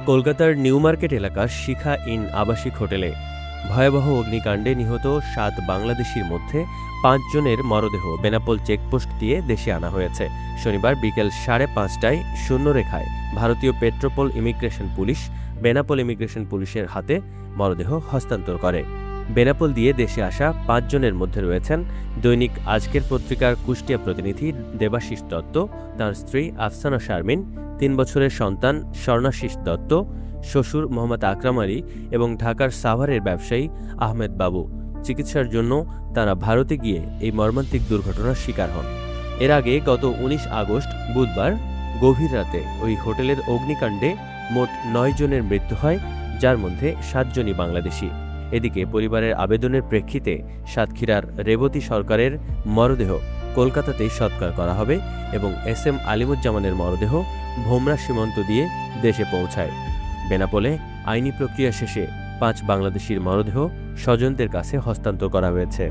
কলকাতার new market এলাকার শিখা in আবাসিক হোটেলে ভয়াবহ অগ্নিকাণ্ডে নিহত ৭ বাংলাদেশির মধ্যে ৫ জনের মরদেহ বেনাপোল চেকপোস্ট দিয়ে দেশে আনা হয়েছে। শনিবার বিকেল ৫:৩০টায় শূন্যরেখায় ভারতীয় Petrapole immigration police Benapole immigration পুলিশের হাতে মরদেহ হস্তান্তর করে। বেনাপোল দিয়ে দেশে আসা ৫ জনের মধ্যে রয়েছেন দৈনিক আজকের পত্রিকার কুষ্টিয়া প্রতিনিধি দেবাশিস দত্ত, তাঁর স্ত্রী আফসানা শারমিন, ৩ বছরের সন্তান স্বর্ণাশিস দত্ত, শ্বশুর মোহাম্মদ আকরাম আলী এবং ঢাকার সাভারের ব্যবসায়ী আহমেদ বাবু। চিকিৎসার জন্য তাঁরা ভারতে গিয়ে এই মর্মান্তিক দুর্ঘটনার শিকার হন। এর আগে গত ১৯ আগস্ট বুধবার গভীর রাতে ওই হোটেলের অগ্নিকাণ্ডে মোট ৯ জনের মৃত্যু হয়, যার মধ্যে ৭ জনই বাংলাদেশি। এদিকে পরিবারের আবেদনের প্রেক্ষিতে সাতক্ষীরার রেবতী সরকারের মরদেহ কলকাতাতেই সৎকার করা হবে এবং SM আলিমুজ্জামানের মরদেহ ভোমরা সীমান্ত দিয়ে দেশে পৌঁছায়। বেনাপোলে আইনি প্রক্রিয়া শেষে ৫ বাংলাদেশির মরদেহ স্বজনদের কাছে হস্তান্তর করা হয়েছে।